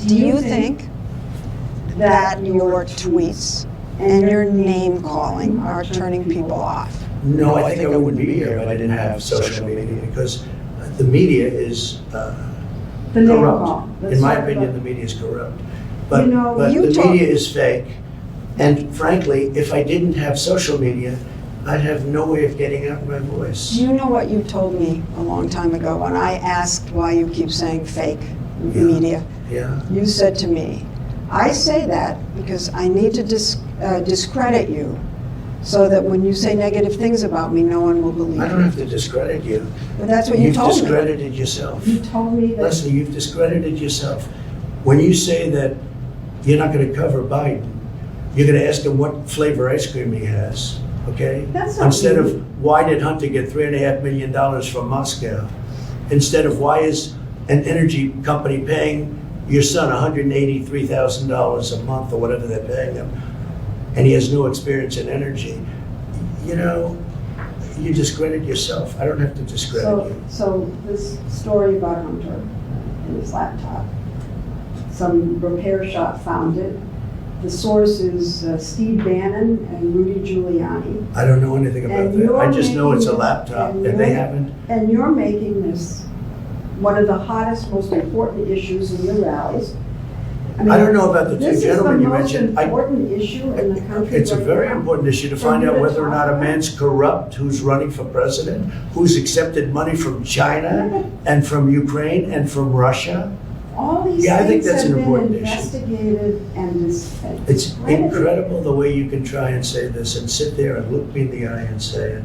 Do you think that your tweets and your name calling are turning people off? No, I think I wouldn't be here if I didn't have social media, because the media is corrupt. In my opinion, the media is corrupt. But, but the media is fake. And frankly, if I didn't have social media, I'd have no way of getting out my voice. Do you know what you told me a long time ago when I asked why you keep saying fake media? Yeah. You said to me, I say that because I need to discredit you so that when you say negative things about me, no one will believe I don't have to discredit you. But that's what you told me. You've discredited yourself. You told me that. Leslie, you've discredited yourself. When you say that you're not going to cover Biden, you're going to ask him what flavor ice cream he has, okay? That's not Instead me. of why did Hunter get $3.5 million from Moscow? Instead of why is an energy company paying your son $183,000 a month or whatever they're paying him, and he has no experience in energy. You know, you discredit yourself. I don't have to discredit you. So this story about Hunter and his laptop, some repair shop found it. The source is Steve Bannon and Rudy Giuliani. I don't know anything about And that. I just know it's a making- laptop, and and they you're- haven't. And you're making this one of the hottest, most important issues in your rallies. mean, I don't know about the two gentlemen you This is mentioned. the most important issue in the country. It's a right very now. important issue to For find you out to whether or talk not a about. man's corrupt who's running for president, who's accepted money from China and from Ukraine and from Russia. All these Yeah, I think things that's have an been important issue. investigated and discredited. It's incredible the way you can try and say this and sit there and look me in the eye and say it.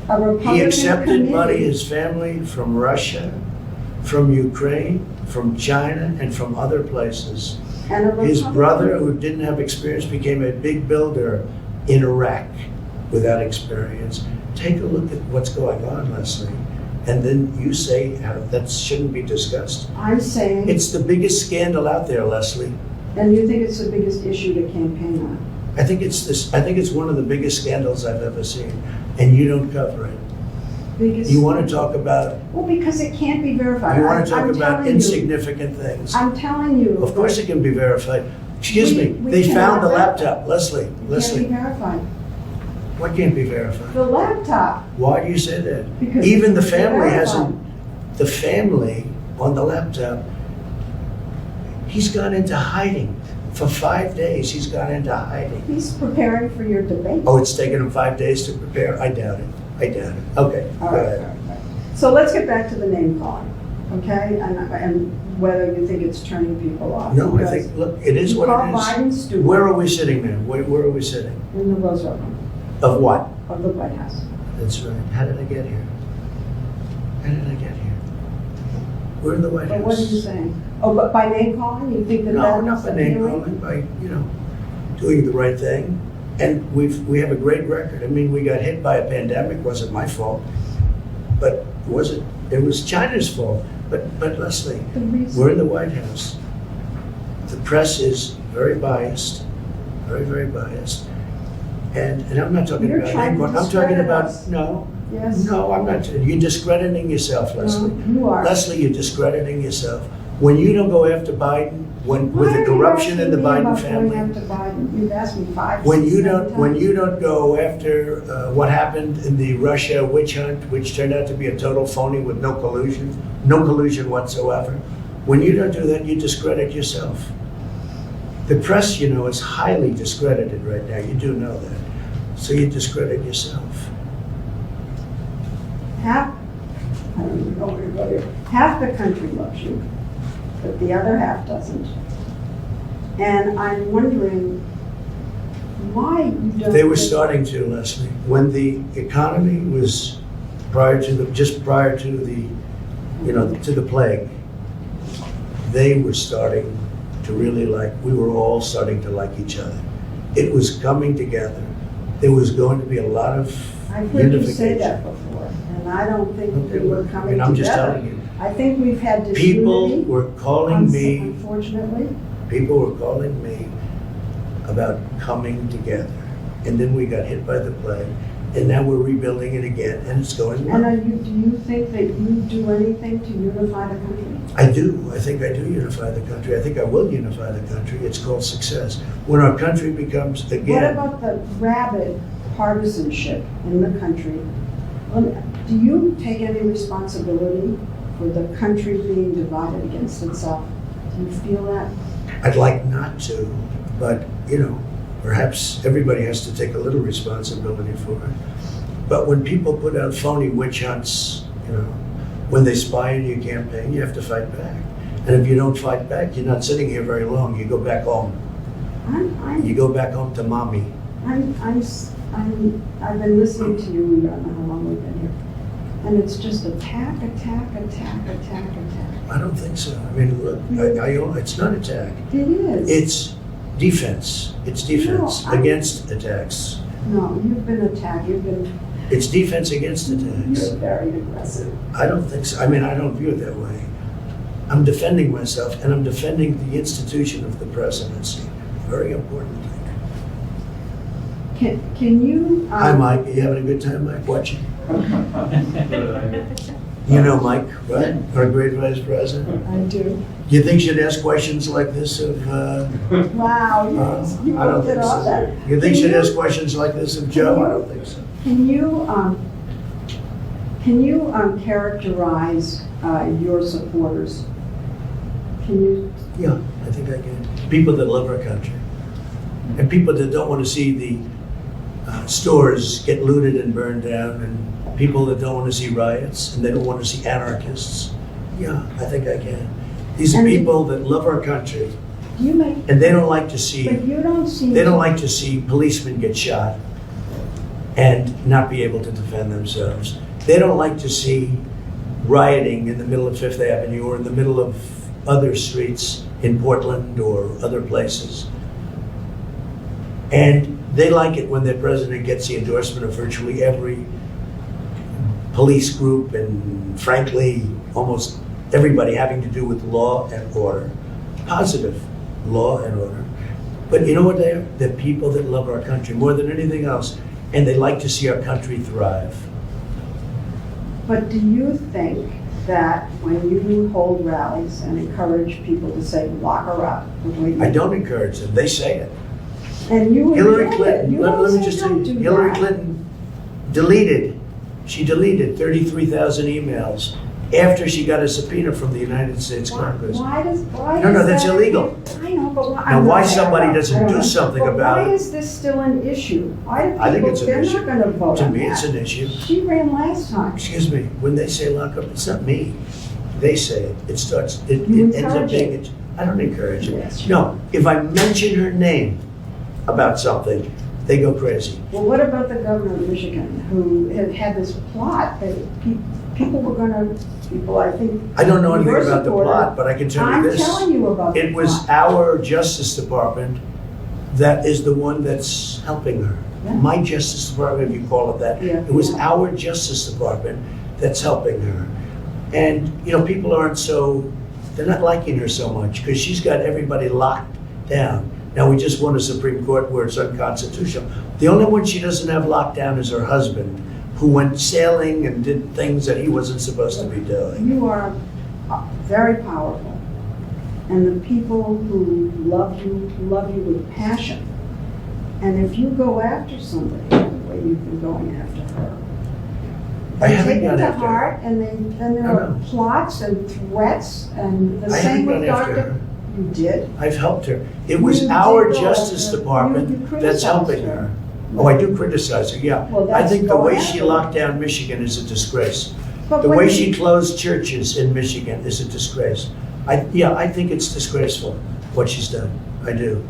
A Republican He accepted money, committee- his family, from Russia, from Ukraine, from China, and from other places. and a His Republican- brother, who didn't have experience, became a big builder in Iraq without experience. Take a look at what's going on, Leslie. And then you say how that shouldn't be discussed. I'm saying, It's the biggest scandal out there, Leslie. and you think it's the biggest issue to campaign on? I think it's one of the biggest scandals I've ever seen, and you don't cover it. Biggest- You want to talk about Well, because it can't be verified. you want to talk I'm about telling you. insignificant things. I'm telling you. Of course it can be verified. Excuse me, We they cannot found the verify. laptop, Leslie. It can't be Leslie, verified. what can't be verified? The laptop, Why do you say that? because. Even the it's family verified. hasn't, the family on the laptop, he's gone into hiding. For 5 days, he's gone into hiding. He's preparing for your debate. Oh, it's taken him 5 days to prepare? I doubt it. I doubt it. Okay, All go right, ahead. all right. So let's get back to the name calling, okay? And whether you think it's turning people off. No, I Because think, look, it is you what call it is. Biden stupid Where are we sitting now? Where are we sitting? in the Roosevelt Room Of what? of the White House. That's right. How did I get here? How did I get here? We're in the White House. But what are you saying? Oh, but by name calling, you think that No, that's not by name appealing? calling, by, doing the right thing. And we have a great record. I mean, we got hit by a pandemic, wasn't my fault. But it was China's fault. But Leslie, The reason- we're in the White House. The press is very biased, very, very biased. And I'm not talking You're about trying name to calling. I'm talking discredit about, us. no, Yes. no, I'm not. You're discrediting yourself, Leslie. No, you are. Leslie, you're discrediting yourself. When you don't go after Biden, with the corruption in the Biden family, Why are you asking me about going after Biden? You've asked me five, when six, you seven don't, when times. you don't go after what happened in the Russia witch hunt, which turned out to be a total phony with no collusion whatsoever. When you don't do that, you discredit yourself. The press, is highly discredited right now. You do know that. So you discredit yourself. Half, I don't even know where to go here. Half the country loves you, but the other half doesn't. And I'm wondering why you don't. They were think- starting to, Leslie, when the economy was just prior to the plague, they were starting to really we were all starting to like each other. It was coming together. There was going to be a lot of I've heard you say unification. that before, and I don't think Okay, we were well, coming I'm just together. telling you. I think we've had People disunity. were calling me, Unfortunately. people were calling me about coming together. And then we got hit by the plague. and now we're rebuilding it again, and it's going well. And do you think that you do anything to unify the country? I do. I think I do unify the country. I think I will unify the country. It's called success. When our country becomes, What again, about the rabid partisanship in the country? Do you take any responsibility for the country being divided against itself? Do you feel that? I'd like not to, but, perhaps everybody has to take a little responsibility for it. But when people put out phony witch hunts, when they spy on your campaign, you have to fight back. And if you don't fight back, you're not sitting here very long. You go back home. You go back home to mommy. I've been listening to you, I don't know how long we've been here, and it's just attack. I don't think so. I mean, look, it's not attack. It is. It's defense. It's defense No, against attacks. No, you've been attacked. It's defense against attacks. You're very aggressive. I don't think so. I mean, I don't view it that way. I'm defending myself, and I'm defending the institution of the presidency. Very important thing. Can you? Hi, Mike. Are you having a good time, Mike? Watching? You know Mike, right? Our great vice president. I do. You think she'd ask questions like this of? Wow, you I don't pulled it think off so. there. You think Can she'd you- ask questions like this of Joe? I don't think so. Can you characterize your supporters? Can you? Yeah, I think I can. People that love our country, and people that don't want to see the stores get looted and burned down, and people that don't want to see riots, and they don't want to see anarchists. Yeah, I think I can. These are And- people that love our country, Do you make? and they don't like to see. But you don't seem. They don't like to see policemen get shot and not be able to defend themselves. They don't like to see rioting in the middle of Fifth Avenue or in the middle of other streets in Portland or other places. And they like it when their president gets the endorsement of virtually every police group and, frankly, almost everybody having to do with law and order. Positive law and order. But you know what they are? They're people that love our country more than anything else, and they like to see our country thrive. But do you think that when you hold rallies and encourage people to say, lock her up? I don't encourage them. They say it. And you Hillary enjoy it. Clinton, You let don't me say just tell don't you, do Hillary that. Clinton deleted 33,000 emails after she got a subpoena from the United States Congress. Why No, is that's that- illegal. I know, but why? Now, I'm why not there, somebody I doesn't don't do know. something But about why it? is this still an issue? Why do I think people, it's an they're issue. not gonna vote To on me, that. it's an issue. She ran last time. Excuse me, when they say lock up, it's not me. They say it. It starts, it You ends up encourage being, it. I don't encourage Yes, it. you No, if I mention her name about something, they go crazy. Well, what about the governor of Michigan, who had this plot that people were gonna, I think. I don't know anything your about the supporter- plot, but I can tell you I'm this. telling you about the It was plot. our Justice Department that is the one that's helping her. Yeah. My Justice Department, if you call it that. Yeah. It was our Justice Department that's helping her. And, people they're not liking her so much because she's got everybody locked down. Now, we just won a Supreme Court where it's unconstitutional. The only one she doesn't have locked down is her husband, who went sailing and did things that he wasn't supposed to be doing. You are very powerful, and the people who love you with passion. And if you go after somebody the way you've been going after her, I they haven't take it gone to after her. heart, and then there I are know. plots and threats, and the I same haven't with gone after Dr. her. You did? I've helped her. It was You our did go Justice after her. Department You that's criticized helping her. her. Oh, I do criticize her, yeah. Well, I that's think the going way after she her. locked down Michigan is a disgrace. But The when way you- she closed churches in Michigan is a disgrace. I think it's disgraceful, what she's done. I do.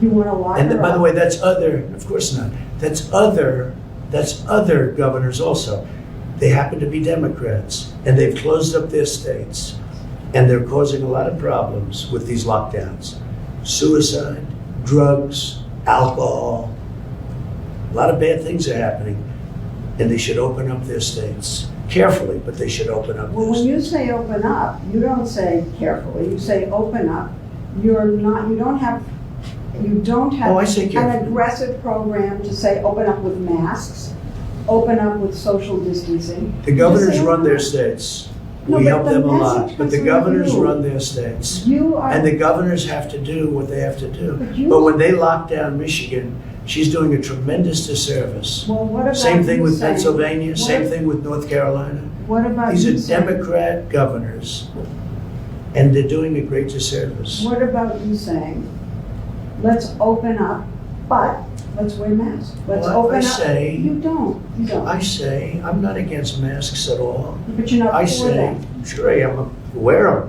You want to lock And her by the up. way, that's other, of course not. That's other governors also. They happen to be Democrats, and they've closed up their states, and they're causing a lot of problems with these lockdowns. Suicide, drugs, alcohol, a lot of bad things are happening, and they should open up their states. Carefully, but they should open up Well, their when states. you say open up, you don't say carefully, you say open up. You don't have Oh, I say an carefully. aggressive program to say open up with masks. open up with social distancing. The governors Just say run their no. states. No, We but help the them a lot, message but the was governors you. run their states. You are. And the governors have to do what they have to do. But you- But when they lock down Michigan, she's doing a tremendous disservice. Well, what about Same thing you with saying- Pennsylvania, what- same thing with North Carolina. What about These you are saying- Democrat governors, and they're doing a great disservice. What about you saying, let's open up, but let's wear masks. Let's Well, open I up. say- You don't. I say, I'm not against masks at all. But you're not I for say, that. sure I am, wear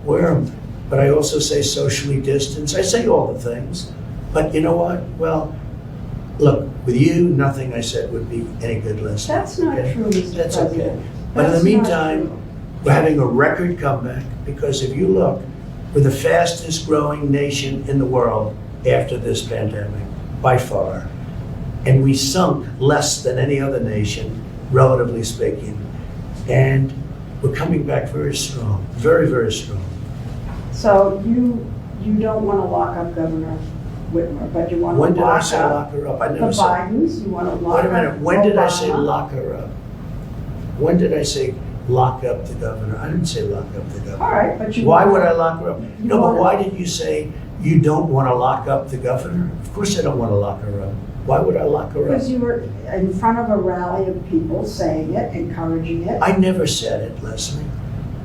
them. But I also say socially distance. I say all the things. But you know what? Well, look, with you, nothing I said would be any good, Leslie. That's not Okay? true, Mr. That's President. okay. But in the That's not meantime, true. we're having a record comeback because if you look, we're the fastest growing nation in the world after this pandemic, by far. And we sunk less than any other nation, relatively speaking. And we're coming back very strong, very, very strong. So you don't want to lock up Governor Whitmer, but you want to When did I lock say up lock her up? I the never said. Bidens, you want to lock Wait up a minute, when did I say Obama. lock her up? When did I say lock up the governor? I didn't say lock up the governor. All right, but you. Why would I lock her up? You No, but wanna- why did you say you don't want to lock up the governor? Of course I don't want to lock her up. Why would I lock her up? Because you were in front of a rally of people saying it, encouraging it. I never said it, Leslie.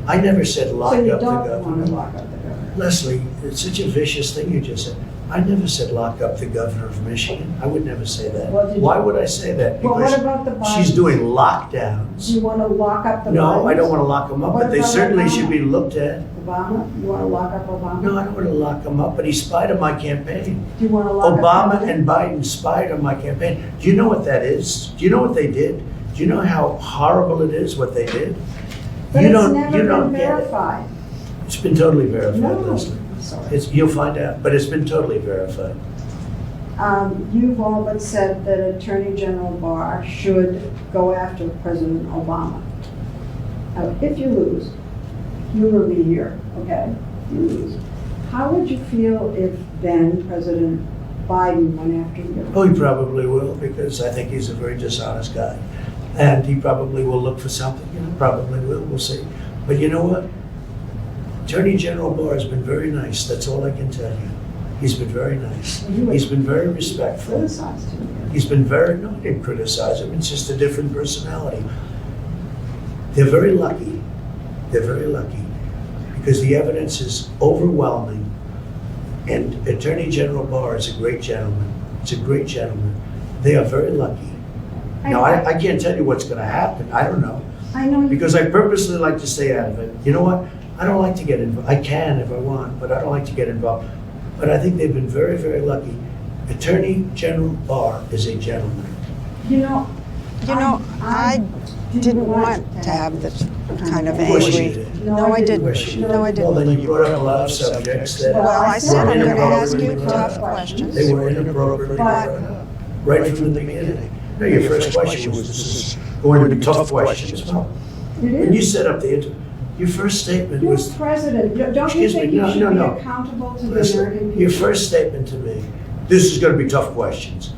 I never said lock So you up the don't want governor. to lock up the governor. Leslie, it's such a vicious thing you just said. I never said lock up the governor of Michigan. I would never say that. Well, did Why you- would I say that? Well, what Because about the Bidens? she's doing Do lockdowns. you want to lock up the Bidens? No, I don't want to lock them up, What but they about certainly Obama? should be looked at. Obama? You want to lock up Obama? No, I don't want to lock them up, but he spied on my campaign. Do you want to lock up Obama Kennedy? and Biden spied on my campaign. Do you know what that is? Do you know what they did? Do you know how horrible it is what they did? But You it's don't. never You been don't get it. verified. It's been totally verified, No, Leslie. I'm sorry. You'll find out, but it's been totally verified. You've all but said that Attorney General Barr should go after President Obama. Now, if you lose, humor me here, okay? You lose. How would you feel if then President Biden went after you? Oh, he probably will, because I think he's a very dishonest guy. And he probably will look for something, probably will, we'll see. But you know what? Attorney General Barr has been very nice, that's all I can tell you. He's been very nice. He's been very respectful. Criticized him. He's been very, no, I didn't criticize him, it's just a different personality. They're very lucky, because the evidence is overwhelming. And Attorney General Barr is a great gentleman. It's a great gentleman. They are very lucky. Now, I can't tell you what's gonna happen, I don't know, I know you. because I purposely like to stay out of it. You know what? I don't like to get involved. I can if I want, but I don't like to get involved. But I think they've been very, very lucky. Attorney General Barr is a gentleman. You know, I didn't want to have this kind of Of course you angry. did. No, I didn't. Of course you did. No, I Well, didn't. then you brought up a lot of subjects that. Well, I said I'm were going to ask you inappropriately tough brought up. questions. They were inappropriately brought up, right from the beginning. No, your first question was, this is going to be tough questions. Well, it when you is. set up the interview, your first statement You're was, president. Don't you Excuse me, think you no, should no, be no. accountable to the listen, American people? your first statement to me, this is going to be tough questions.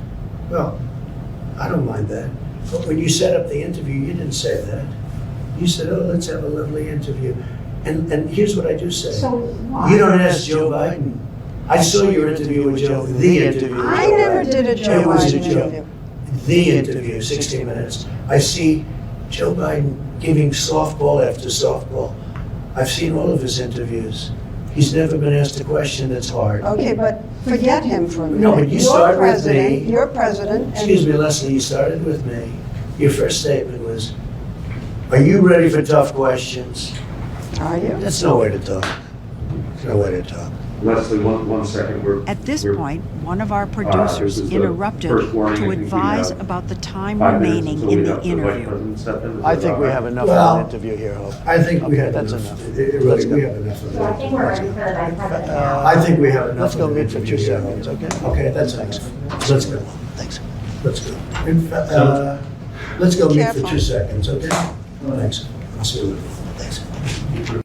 Well, I don't mind that. But when you set up the interview, you didn't say that. You said, oh, let's have a lovely interview. And here's what I do say. So why? You don't ask Joe Biden. I saw your interview with Joe, the interview. with I Joe never Biden. did a Joe It was a Biden joke. interview. The interview, 60 Minutes. I see Joe Biden giving softball after softball. I've seen all of his interviews. He's never been asked a question that's hard. Okay, but forget him for a minute. No, but you You're start with president, me. You're president. and- Excuse me, Leslie, you started with me. Your first statement was, are you ready for tough questions? Are you? That's no way to talk. That's no way to talk. Leslie, one second. At this we're point, one of our this producers is the interrupted first warning. I to think we advise have about the time 5 minutes remaining until in we the have Vice interview. President step in. Is I that think all we right? have enough Well, of an interview here, Hope. I think we Okay, have that's enough. enough. Really, Let's go. we have enough of So I think we're ready for the vice president now. I think we have enough. Let's go of meet it for to 2 do that. seconds, okay? Okay, that's Thanks. enough. Let's go. Thanks. Let's go. Let's go meet for Careful. 2 seconds, okay? Thanks. I'll see you later. Thanks.